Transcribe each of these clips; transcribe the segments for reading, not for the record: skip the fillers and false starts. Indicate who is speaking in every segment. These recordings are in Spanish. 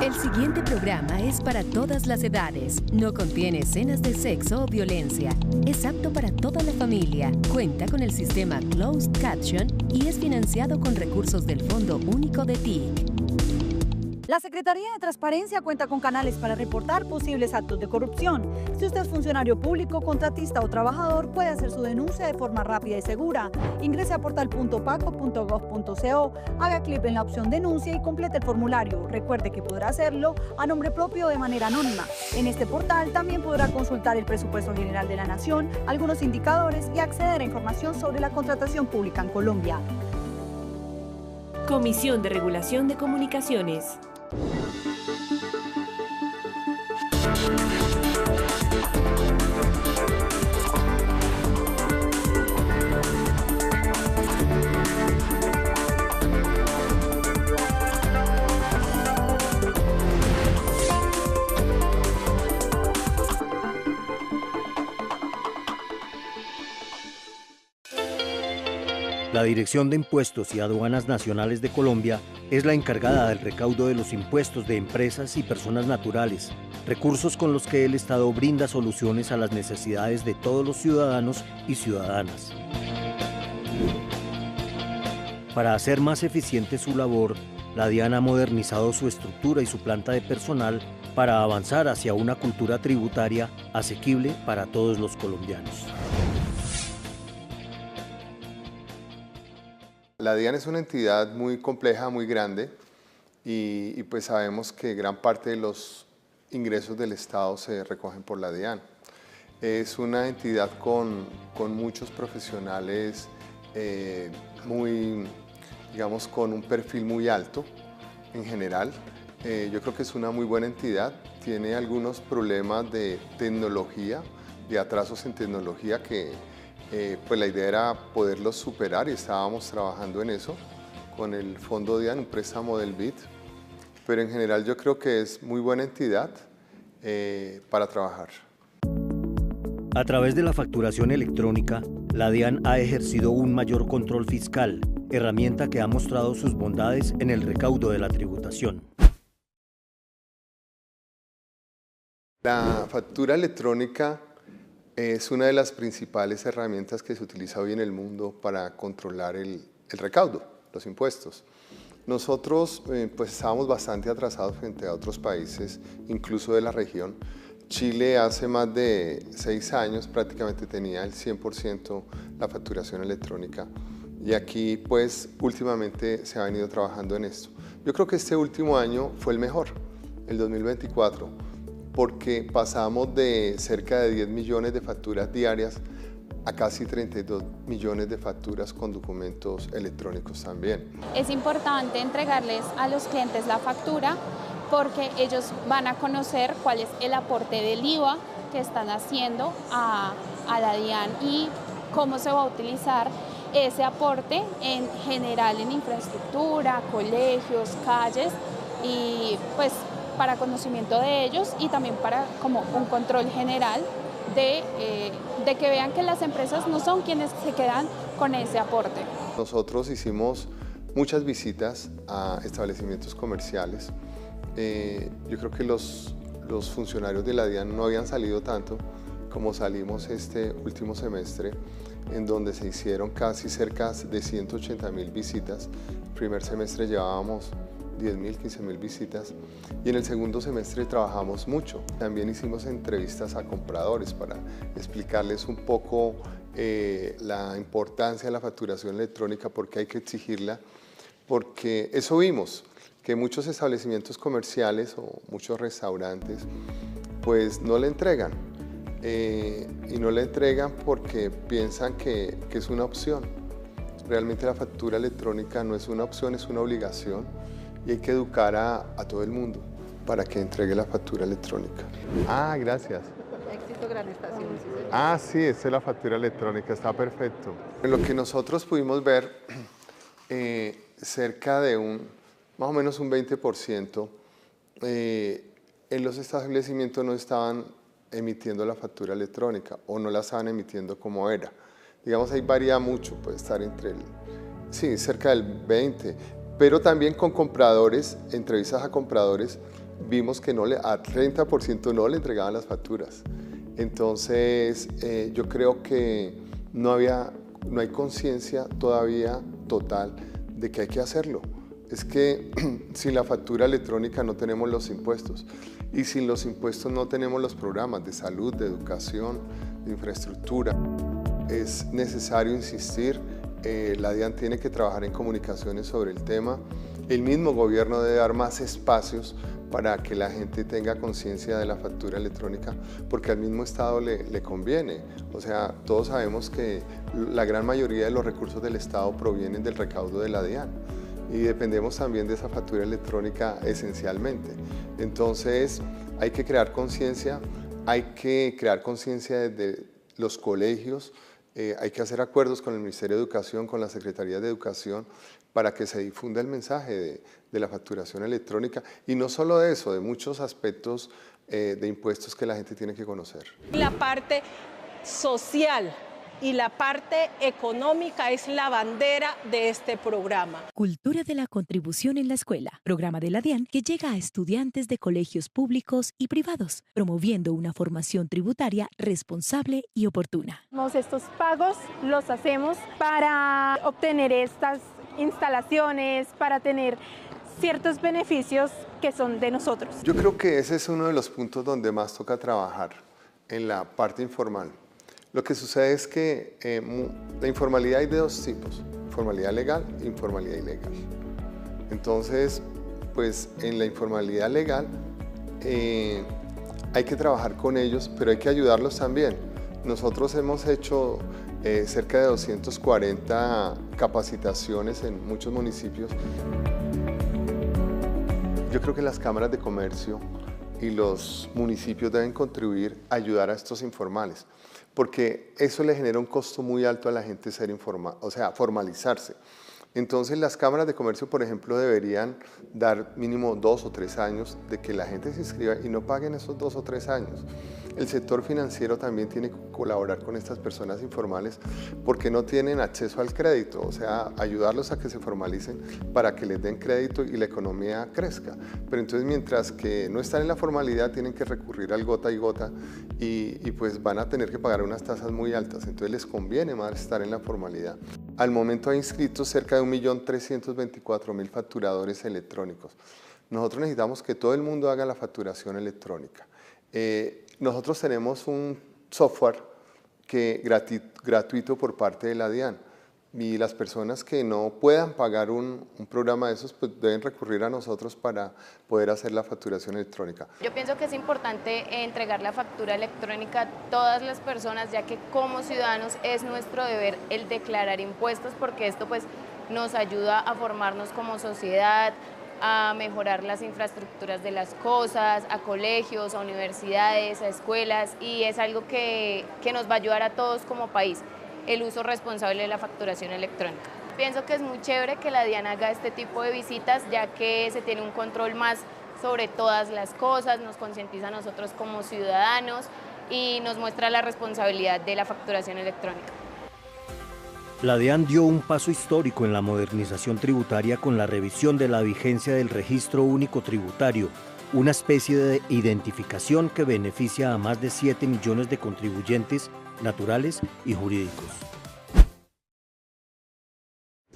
Speaker 1: El siguiente programa es para todas las edades. No contiene escenas de sexo o violencia. Es apto para toda la familia. Cuenta con el sistema Closed Caption y es financiado con recursos del Fondo Único de TIC.
Speaker 2: La Secretaría de Transparencia cuenta con canales para reportar posibles actos de corrupción. Si usted es funcionario público, contratista o trabajador, puede hacer su denuncia de forma rápida y segura. Ingrese a portal.paco.gov.co, haga clic en la opción denuncia y complete el formulario. Recuerde que podrá hacerlo a nombre propio de manera anónima. En este portal también podrá consultar el presupuesto general de la Nación, algunos indicadores y acceder a información sobre la contratación pública en Colombia.
Speaker 3: Comisión de Regulación de Comunicaciones.
Speaker 4: La Dirección de Impuestos y Aduanas Nacionales de Colombia es la encargada del recaudo de los impuestos de empresas y personas naturales, recursos con los que el Estado brinda soluciones a las necesidades de todos los ciudadanos y ciudadanas. Para hacer más eficiente su labor, la DIAN ha modernizado su estructura y su planta de personal para avanzar hacia una cultura tributaria asequible para todos los colombianos.
Speaker 5: La DIAN es una entidad muy compleja, muy grande y pues sabemos que gran parte de los ingresos del Estado se recogen por la DIAN. Es una entidad con muchos profesionales digamos, con un perfil muy alto en general. Yo creo que es una muy buena entidad, tiene algunos problemas de tecnología, de atrasos en tecnología que pues la idea era poderlos superar y estábamos trabajando en eso con el Fondo DIAN, un préstamo del BID, pero en general yo creo que es muy buena entidad para trabajar.
Speaker 4: A través de la facturación electrónica, la DIAN ha ejercido un mayor control fiscal, herramienta que ha mostrado sus bondades en el recaudo de la tributación.
Speaker 5: La factura electrónica es una de las principales herramientas que se utiliza hoy en el mundo para controlar el recaudo, los impuestos. Nosotros pues estábamos bastante atrasados frente a otros países, incluso de la región. Chile hace más de 6 años prácticamente tenía el 100% la facturación electrónica y aquí pues últimamente se ha venido trabajando en esto. Yo creo que este último año fue el mejor, el 2024. Porque pasamos de cerca de 10 millones de facturas diarias a casi 32 millones de facturas con documentos electrónicos también.
Speaker 6: Es importante entregarles a los clientes la factura porque ellos van a conocer cuál es el aporte del IVA que están haciendo a la DIAN y cómo se va a utilizar ese aporte en general en infraestructura, colegios, calles y pues para conocimiento de ellos y también para como un control general de que vean que las empresas no son quienes se quedan con ese aporte.
Speaker 5: Nosotros hicimos muchas visitas a establecimientos comerciales. Yo creo que los funcionarios de la DIAN no habían salido tanto como salimos este último semestre, en donde se hicieron casi cerca de 180.000 visitas. El primer semestre llevábamos 10.000, 15.000 visitas y en el segundo semestre trabajamos mucho. También hicimos entrevistas a compradores para explicarles un poco la importancia de la facturación electrónica, por qué hay que exigirla, porque eso vimos, que muchos establecimientos comerciales o muchos restaurantes pues no le entregan y no le entregan porque piensan que es una opción. Realmente la factura electrónica no es una opción, es una obligación. Y hay que educar a todo el mundo para que entregue la factura electrónica. Ah, gracias.
Speaker 2: Éxito Gran Estación.
Speaker 5: Ah, sí, esta es la factura electrónica, está perfecto. En lo que nosotros pudimos ver, cerca de más o menos un 20%, en los establecimientos no estaban emitiendo la factura electrónica o no la estaban emitiendo como era. Digamos, ahí varía mucho, puede estar entre cerca del 20%. Pero también con compradores, entrevistas a compradores, vimos que a 30% no le entregaban las facturas. Entonces, yo creo que no hay conciencia todavía total de que hay que hacerlo. Es que sin la factura electrónica no tenemos los impuestos, y sin los impuestos no tenemos los programas de salud, de educación, de infraestructura. Es necesario insistir, la DIAN tiene que trabajar en comunicaciones sobre el tema. El mismo gobierno debe dar más espacios para que la gente tenga conciencia de la factura electrónica, porque al mismo Estado le conviene. O sea, todos sabemos que la gran mayoría de los recursos del Estado provienen del recaudo de la DIAN, y dependemos también de esa factura electrónica esencialmente. Entonces, hay que crear conciencia desde los colegios, hay que hacer acuerdos con el Ministerio de Educación, con la Secretaría de Educación, para que se difunda el mensaje de la facturación electrónica, y no solo de eso, de muchos aspectos de impuestos que la gente tiene que conocer.
Speaker 7: La parte social y la parte económica es la bandera de este programa.
Speaker 3: Cultura de la contribución en la escuela, programa de la DIAN que llega a estudiantes de colegios públicos y privados, promoviendo una formación tributaria responsable y oportuna.
Speaker 8: Estos pagos los hacemos para obtener estas instalaciones, para tener ciertos beneficios que son de nosotros.
Speaker 5: Yo creo que ese es uno de los puntos donde más toca trabajar, en la parte informal. Lo que sucede es que la informalidad hay de dos tipos: informalidad legal e informalidad ilegal. Entonces, pues en la informalidad legal hay que trabajar con ellos, pero hay que ayudarlos también. Nosotros hemos hecho cerca de 240 capacitaciones en muchos municipios. Yo creo que las cámaras de comercio y los municipios deben contribuir a ayudar a estos informales, porque eso le genera un costo muy alto a la gente formalizarse. Entonces las cámaras de comercio, por ejemplo, deberían dar mínimo 2 o 3 años de que la gente se inscriba y no paguen esos 2 o 3 años. El sector financiero también tiene que colaborar con estas personas informales porque no tienen acceso al crédito, o sea, ayudarlos a que se formalicen para que les den crédito y la economía crezca. Pero entonces, mientras que no están en la formalidad, tienen que recurrir al gota y gota y pues van a tener que pagar unas tasas muy altas, entonces les conviene más estar en la formalidad. Al momento hay inscritos cerca de 1.324.000 facturadores electrónicos. Nosotros necesitamos que todo el mundo haga la facturación electrónica. Nosotros tenemos un software gratuito por parte de la DIAN, y las personas que no puedan pagar un programa de esos pues deben recurrir a nosotros para poder hacer la facturación electrónica.
Speaker 9: Yo pienso que es importante entregar la factura electrónica a todas las personas, ya que como ciudadanos es nuestro deber el declarar impuestos, porque esto pues nos ayuda a formarnos como sociedad, a mejorar las infraestructuras de las cosas, a colegios, a universidades, a escuelas, y es algo que nos va a ayudar a todos como país, el uso responsable de la facturación electrónica. Pienso que es muy chévere que la DIAN haga este tipo de visitas, ya que se tiene un control más sobre todas las cosas, nos concientiza a nosotros como ciudadanos y nos muestra la responsabilidad de la facturación electrónica.
Speaker 4: La DIAN dio un paso histórico en la modernización tributaria con la revisión de la vigencia del Registro Único Tributario, una especie de identificación que beneficia a más de 7 millones de contribuyentes naturales y jurídicos.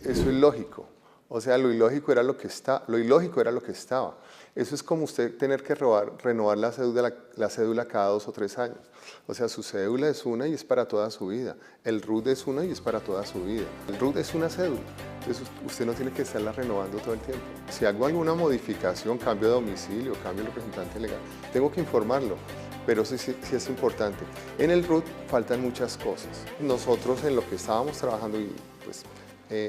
Speaker 5: Eso es lógico, o sea, lo ilógico era lo que estaba. Eso es como usted tener que renovar la cédula cada 2 o 3 años. O sea, su cédula es una y es para toda su vida. El RUT es una y es para toda su vida. El RUT es una cédula, entonces usted no tiene que estarla renovando todo el tiempo. Si hago alguna modificación, cambio de domicilio, cambio de representante legal, tengo que informarlo, pero sí es importante. En el RUT faltan muchas cosas. Nosotros en lo que estábamos trabajando, y pues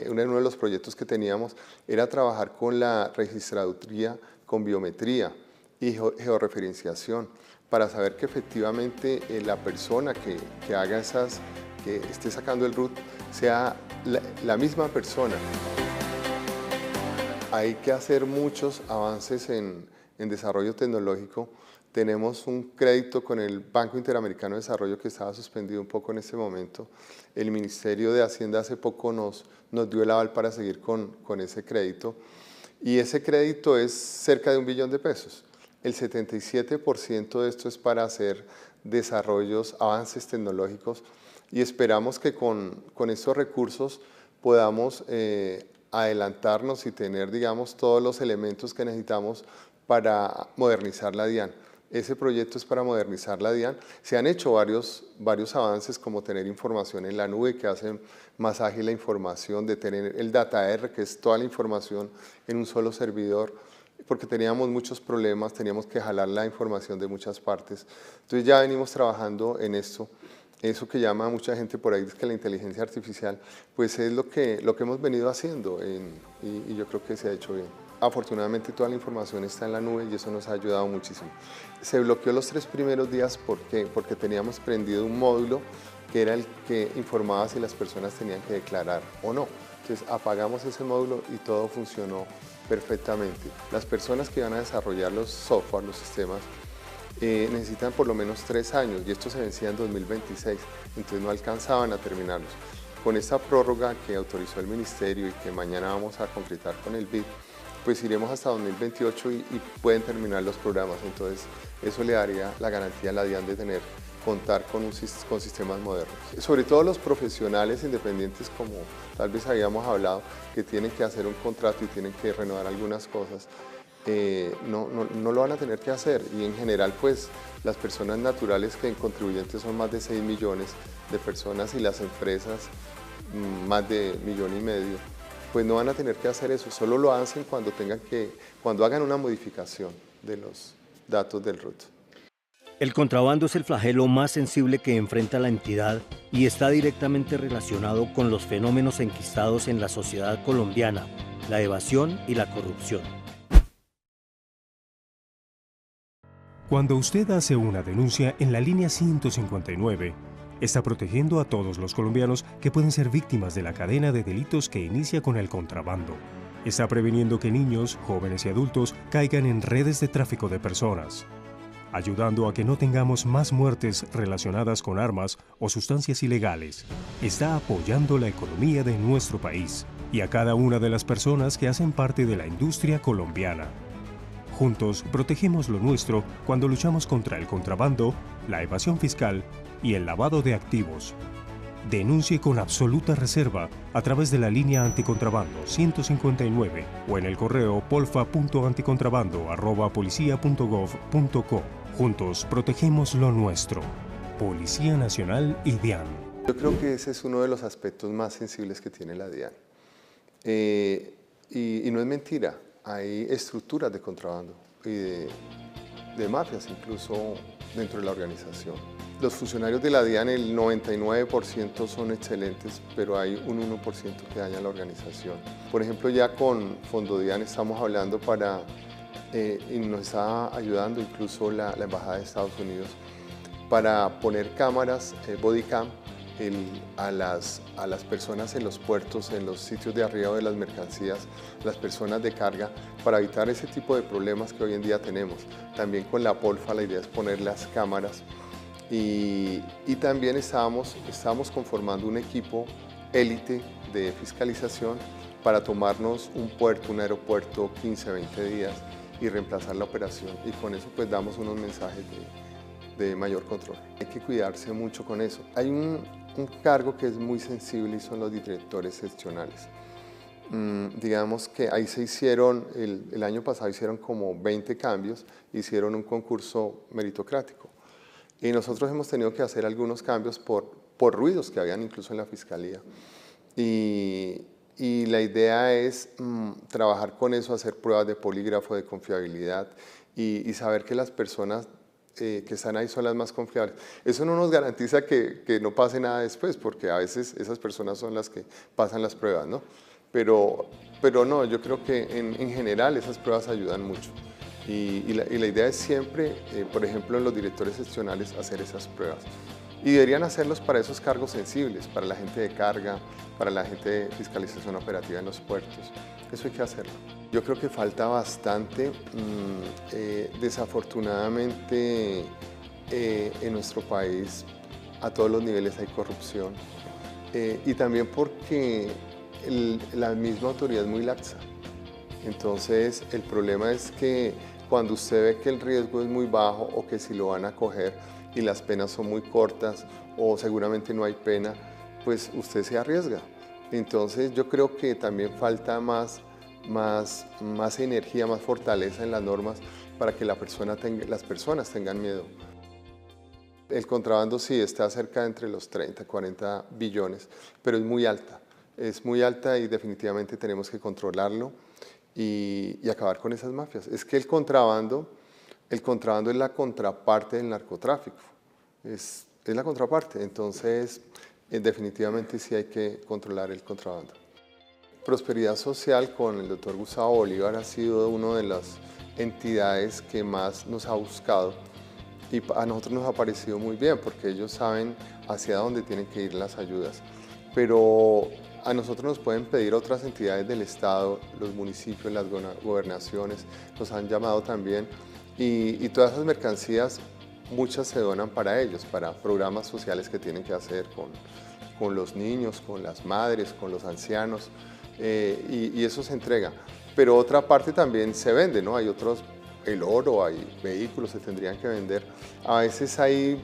Speaker 5: uno de los proyectos que teníamos era trabajar con la registraduría con biometría y georreferenciación para saber que efectivamente la persona que haga que esté sacando el RUT sea la misma persona. Hay que hacer muchos avances en desarrollo tecnológico. Tenemos un crédito con el Banco Interamericano de Desarrollo que estaba suspendido un poco en este momento. El Ministerio de Hacienda hace poco nos dio el aval para seguir con ese crédito. Y ese crédito es cerca de $1 billón. el 77% de esto es para hacer desarrollos, avances tecnológicos, y esperamos que con estos recursos podamos adelantarnos y tener, digamos, todos los elementos que necesitamos para modernizar la DIAN. Ese proyecto es para modernizar la DIAN. Se han hecho varios avances, como tener información en la nube, que hacen más ágil la información, de tener el DataR, que es toda la información en un solo servidor, porque teníamos muchos problemas, teníamos que jalar la información de muchas partes. Entonces ya venimos trabajando en esto. Eso que llama a mucha gente por ahí, es que la inteligencia artificial, pues es lo que hemos venido haciendo y yo creo que se ha hecho bien. Afortunadamente toda la información está en la nube y eso nos ha ayudado muchísimo. Se bloqueó los 3 primeros días porque teníamos prendido un módulo que era el que informaba si las personas tenían que declarar o no. Entonces apagamos ese módulo y todo funcionó perfectamente. Las personas que van a desarrollar los software, los sistemas, necesitan por lo menos 3 años y esto se vencía en 2026, entonces no alcanzaban a terminarlos. Con esta prórroga que autorizó el Ministerio y que mañana vamos a concretar con el BID, pues iremos hasta 2028 y pueden terminar los programas, entonces eso le daría la garantía a la DIAN de contar con sistemas modernos. Sobre todo los profesionales independientes, como tal vez habíamos hablado, que tienen que hacer un contrato y tienen que renovar algunas cosas, no lo van a tener que hacer, y en general pues las personas naturales, que en contribuyentes son más de 6 millones de personas, y las empresas más de 1,5 millones, pues no van a tener que hacer eso, solo lo hacen cuando hagan una modificación de los datos del RUT.
Speaker 4: El contrabando es el flagelo más sensible que enfrenta la entidad y está directamente relacionado con los fenómenos enquistados en la sociedad colombiana, la evasión y la corrupción.
Speaker 10: Cuando usted hace una denuncia en la línea 159, está protegiendo a todos los colombianos que pueden ser víctimas de la cadena de delitos que inicia con el contrabando. Está previniendo que niños, jóvenes y adultos caigan en redes de tráfico de personas, ayudando a que no tengamos más muertes relacionadas con armas o sustancias ilegales. Está apoyando la economía de nuestro país y a cada una de las personas que hacen parte de la industria colombiana. Juntos protegemos lo nuestro cuando luchamos contra el contrabando, la evasión fiscal y el lavado de activos. Denuncie con absoluta reserva a través de la línea anticontrabando 159 o en el correo polfa.anticontrabando@policia.gov.co. Juntos protegemos lo nuestro. Policía Nacional y DIAN.
Speaker 5: Yo creo que ese es uno de los aspectos más sensibles que tiene la DIAN. Y no es mentira. Hay estructuras de contrabando y de mafias incluso dentro de la organización. Los funcionarios de la DIAN, el 99% son excelentes, pero hay un 1% que daña la organización. Por ejemplo, ya con Fondo DIAN estamos hablando y nos está ayudando incluso la Embajada de Estados Unidos para poner cámaras bodycam a las personas en los puertos, en los sitios de arribo de las mercancías, las personas de carga, para evitar ese tipo de problemas que hoy en día tenemos. También con la Polfa la idea es poner las cámaras y también estamos conformando un equipo élite de fiscalización para tomarnos un aeropuerto 15, 20 días y reemplazar la operación, y con eso pues damos unos mensajes de mayor control. Hay que cuidarse mucho con eso. Hay un cargo que es muy sensible y son los directores seccionales. Digamos que ahí se hicieron, el año pasado hicieron como 20 cambios, hicieron un concurso meritocrático. Y nosotros hemos tenido que hacer algunos cambios por ruidos que habían incluso en la Fiscalía. Y la idea es trabajar con eso, hacer pruebas de polígrafo, de confiabilidad y saber que las personas que están ahí son las más confiables. Eso no nos garantiza que no pase nada después, porque a veces esas personas son las que pasan las pruebas, ¿no? Pero no, yo creo que en general esas pruebas ayudan mucho. Y la idea es siempre, por ejemplo, en los directores seccionales, hacer esas pruebas. Y deberían hacerlos para esos cargos sensibles, para la gente de carga, para la gente de fiscalización operativa en los puertos. Eso hay que hacerlo. Yo creo que falta bastante. Desafortunadamente, en nuestro país, a todos los niveles hay corrupción. Y también porque la misma autoridad es muy laxa. Entonces, el problema es que cuando usted ve que el riesgo es muy bajo o que si lo van a coger y las penas son muy cortas o seguramente no hay pena, pues usted se arriesga. Entonces yo creo que también falta más energía, más fortaleza en las normas para que las personas tengan miedo. El contrabando sí está cerca de entre los 30, 40 billones, pero es muy alta y definitivamente tenemos que controlarlo y acabar con esas mafias. Es que el contrabando es la contraparte del narcotráfico, es la contraparte, entonces definitivamente sí hay que controlar el contrabando. Prosperidad Social con el doctor Gustavo Bolívar ha sido una de las entidades que más nos ha buscado y a nosotros nos ha parecido muy bien porque ellos saben hacia dónde tienen que ir las ayudas, pero a nosotros nos pueden pedir otras entidades del Estado, los municipios, las gobernaciones, nos han llamado también y todas esas mercancías, muchas se donan para ellos, para programas sociales que tienen que hacer con los niños, con las madres, con los ancianos y eso se entrega. Pero otra parte también se vende, ¿no? Hay otros, el oro, hay vehículos que se tendrían que vender. A veces hay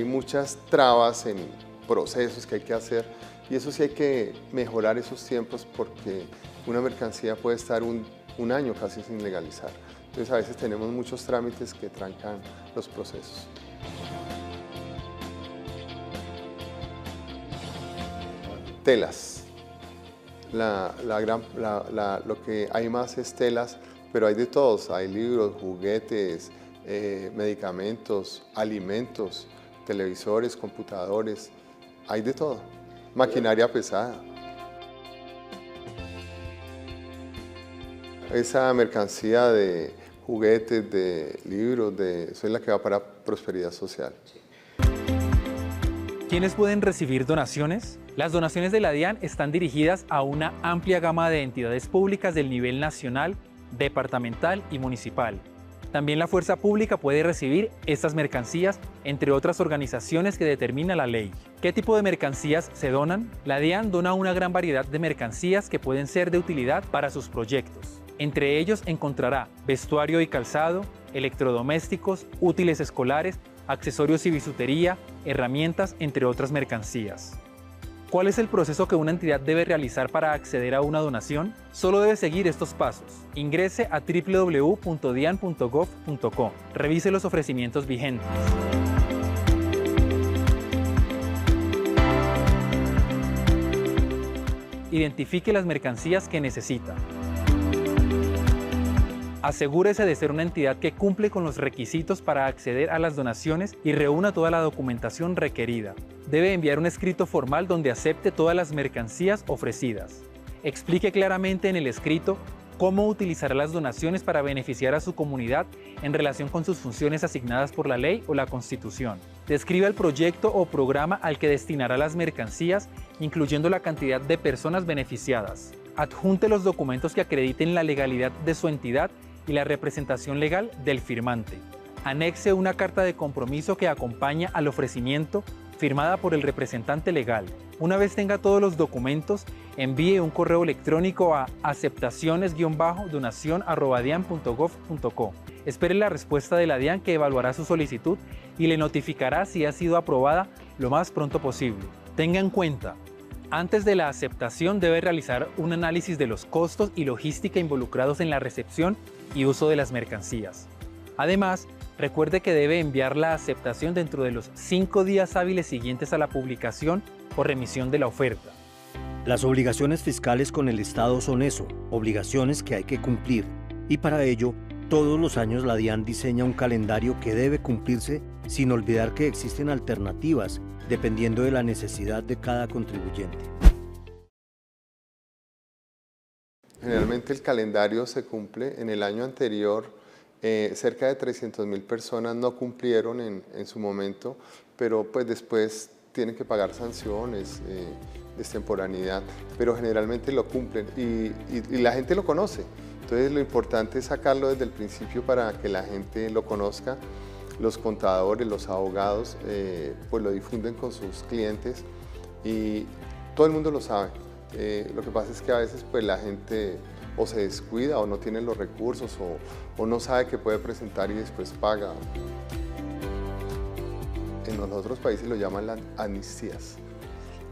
Speaker 5: muchas trabas en procesos que hay que hacer y eso sí hay que mejorar esos tiempos porque una mercancía puede estar un año casi sin legalizar. Entonces a veces tenemos muchos trámites que trancan los procesos. Telas. Lo que hay más es telas, pero hay de todos. Hay libros, juguetes, medicamentos, alimentos, televisores, computadores. Hay de todo. Maquinaria pesada. Esa mercancía de juguetes, de libros, eso es la que va para Prosperidad Social.
Speaker 11: ¿Quiénes pueden recibir donaciones? Las donaciones de la DIAN están dirigidas a una amplia gama de entidades públicas del nivel nacional, departamental y municipal. También la fuerza pública puede recibir estas mercancías, entre otras organizaciones que determina la ley. ¿Qué tipo de mercancías se donan? La DIAN dona una gran variedad de mercancías que pueden ser de utilidad para sus proyectos. Entre ellos encontrará vestuario y calzado, electrodomésticos, útiles escolares, accesorios y bisutería, herramientas, entre otras mercancías. ¿Cuál es el proceso que una entidad debe realizar para acceder a una donación? Solo debe seguir estos pasos. Ingrese a www.dian.gov.co. Revise los ofrecimientos vigentes. Identifique las mercancías que necesita. Asegúrese de ser una entidad que cumple con los requisitos para acceder a las donaciones y reúna toda la documentación requerida. Debe enviar un escrito formal donde acepte todas las mercancías ofrecidas. Explique claramente en el escrito cómo utilizará las donaciones para beneficiar a su comunidad en relación con sus funciones asignadas por la ley o la Constitución. Describa el proyecto o programa al que destinará las mercancías, incluyendo la cantidad de personas beneficiadas. Adjunte los documentos que acrediten la legalidad de su entidad y la representación legal del firmante. Anexe una carta de compromiso que acompaña al ofrecimiento, firmada por el representante legal. Una vez tenga todos los documentos, envíe un correo electrónico a aceptaciones-donacion@dian.gov.co. Espere la respuesta de la DIAN, que evaluará su solicitud y le notificará si ha sido aprobada lo más pronto posible. Tenga en cuenta, antes de la aceptación debe realizar un análisis de los costos y logística involucrados en la recepción y uso de las mercancías. Además, recuerde que debe enviar la aceptación dentro de los 5 días hábiles siguientes a la publicación o remisión de la oferta.
Speaker 4: Las obligaciones fiscales con el Estado son eso, obligaciones que hay que cumplir. Y para ello, todos los años la DIAN diseña un calendario que debe cumplirse sin olvidar que existen alternativas dependiendo de la necesidad de cada contribuyente.
Speaker 5: Generalmente el calendario se cumple. En el año anterior, cerca de 300.000 personas no cumplieron en su momento, pero pues después tienen que pagar sanciones, extemporaneidad, pero generalmente lo cumplen y la gente lo conoce. Entonces lo importante es sacarlo desde el principio para que la gente lo conozca. Los contadores, los abogados, pues lo difunden con sus clientes y todo el mundo lo sabe. Lo que pasa es que a veces pues la gente o se descuida o no tiene los recursos o no sabe que puede presentar y después paga. En los otros países lo llaman las amnistías.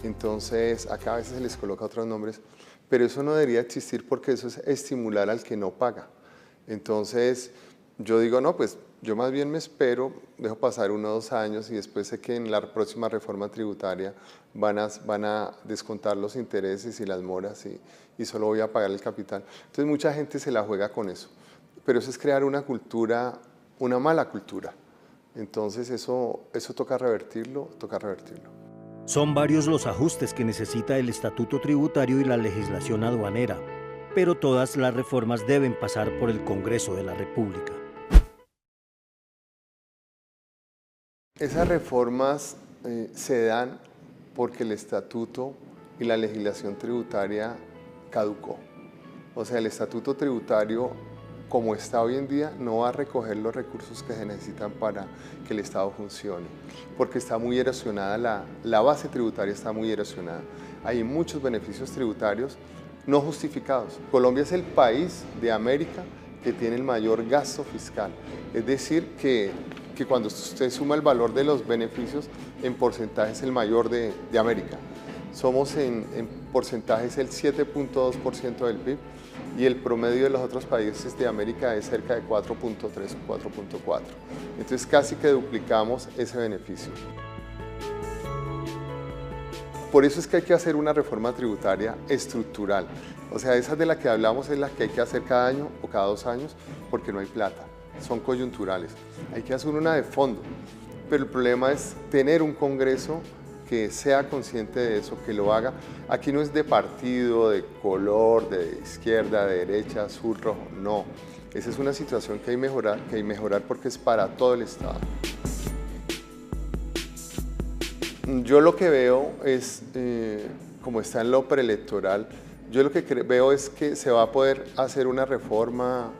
Speaker 5: Entonces, acá a veces se les coloca otros nombres, pero eso no debería existir porque eso es estimular al que no paga. Entonces, yo digo, no, pues yo más bien me espero, dejo pasar 1 o 2 años y después sé que en la próxima reforma tributaria van a descontar los intereses y las moras y solo voy a pagar el capital. Entonces, mucha gente se la juega con eso, pero eso es crear una cultura, una mala cultura. Entonces, eso toca revertirlo,
Speaker 4: Son varios los ajustes que necesita el estatuto tributario y la legislación aduanera, pero todas las reformas deben pasar por el Congreso de la República.
Speaker 5: Esas reformas se dan porque el estatuto y la legislación tributaria caducó. O sea, el estatuto tributario, como está hoy en día, no va a recoger los recursos que se necesitan para que el Estado funcione, porque está muy erosionada, la base tributaria está muy erosionada. Hay muchos beneficios tributarios no justificados. Colombia es el país de América que tiene el mayor gasto fiscal, es decir, que cuando usted suma el valor de los beneficios, en porcentaje es el mayor de América. Somos en porcentaje es el 7.2% del PIB y el promedio de los otros países de América es cerca de 4.3 o 4.4. Entonces casi que duplicamos ese beneficio. Por eso es que hay que hacer una reforma tributaria estructural. O sea, esa de la que hablamos es la que hay que hacer cada año o cada 2 años porque no hay plata. Son coyunturales. Hay que hacer una de fondo. Pero el problema es tener un Congreso que sea consciente de eso, que lo haga. Aquí no es de partido, de color, de izquierda, de derecha, azul, rojo, no. Esa es una situación que hay que mejorar porque es para todo el Estado. Yo lo que veo es, como está en lo preelectoral, yo lo que veo es que se va a poder hacer una reforma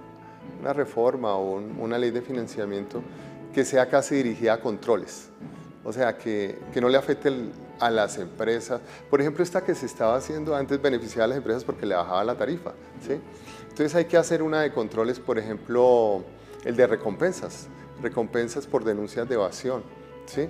Speaker 5: o una ley de financiamiento que sea casi dirigida a controles. O sea, que no le afecte a las empresas. Por ejemplo, esta que se estaba haciendo antes beneficiaba a las empresas porque le bajaba la tarifa, ¿sí? Entonces hay que hacer una de controles, por ejemplo, el de recompensas por denuncias de evasión, ¿sí?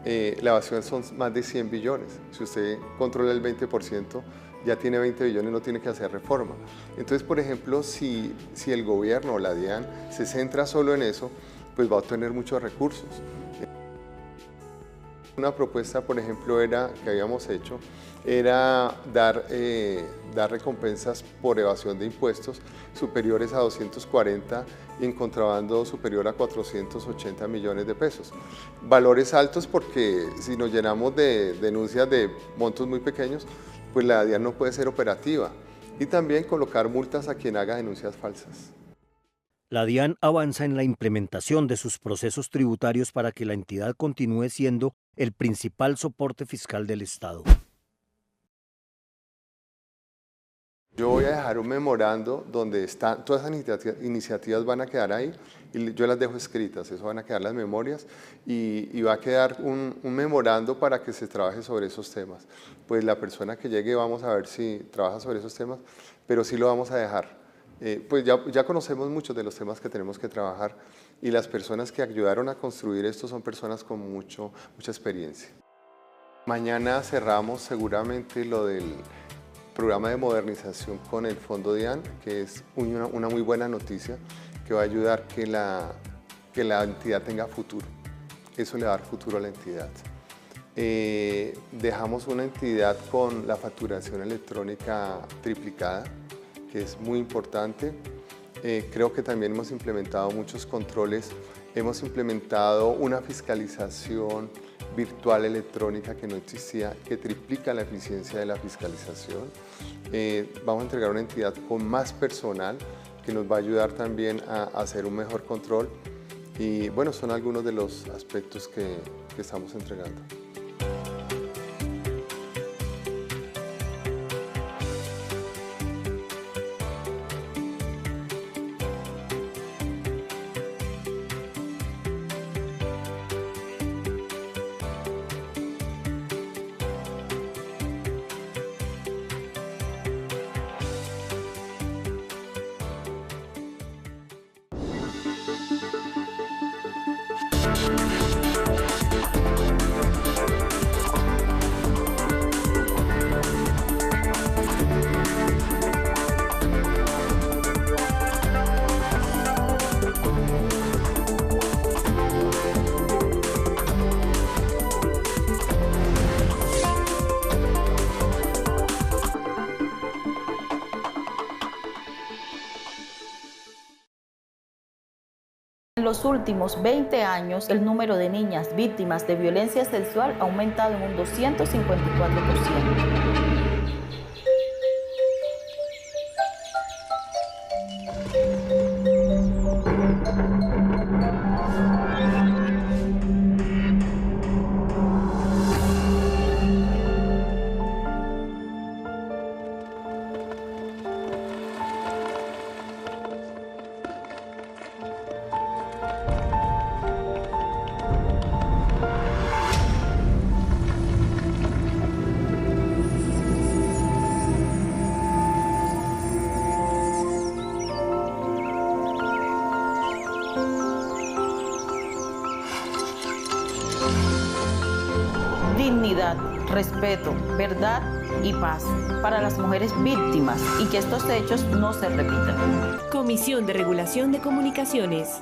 Speaker 5: La evasión son más de 100 billones. Si usted controla el 20%, ya tiene 20 billones y no tiene que hacer reforma. Entonces, por ejemplo, si el gobierno o la DIAN se centra solo en eso, pues va a obtener muchos recursos. Una propuesta, por ejemplo, que habíamos hecho, era dar recompensas por evasión de impuestos superiores a 240 y en contrabando superior a 480 millones de pesos. Valores altos porque si nos llenamos de denuncias de montos muy pequeños, pues la DIAN no puede ser operativa. Y también colocar multas a quien haga denuncias falsas.
Speaker 4: La DIAN avanza en la implementación de sus procesos tributarios para que la entidad continúe siendo el principal soporte fiscal del Estado.
Speaker 5: Yo voy a dejar un memorando donde todas esas iniciativas van a quedar ahí y yo las dejo escritas, eso van a quedar las memorias y va a quedar un memorando para que se trabaje sobre esos temas. Pues la persona que llegue vamos a ver si trabaja sobre esos temas, pero sí lo vamos a dejar. Pues ya conocemos muchos de los temas que tenemos que trabajar y las personas que ayudaron a construir esto son personas con mucha experiencia. Mañana cerramos seguramente lo del programa de modernización con el Fondo DIAN, que es una muy buena noticia, que va a ayudar que la entidad tenga futuro. Eso le va a dar futuro a la entidad. Dejamos una entidad con la facturación electrónica triplicada, que es muy importante. Creo que también hemos implementado muchos controles, hemos implementado una fiscalización virtual electrónica que no existía, que triplica la eficiencia de la fiscalización. Vamos a entregar una entidad con más personal que nos va a ayudar también a hacer un mejor control y bueno, son algunos de los aspectos que estamos entregando.
Speaker 12: En los últimos 20 años, el número de niñas víctimas de violencia sexual ha aumentado en un 254%. Dignidad, respeto, verdad y paz para las mujeres víctimas y que estos hechos no se repitan.
Speaker 3: Comisión de Regulación de Comunicaciones.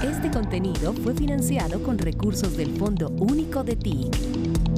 Speaker 1: Este contenido fue financiado con recursos del Fondo Único de TIC.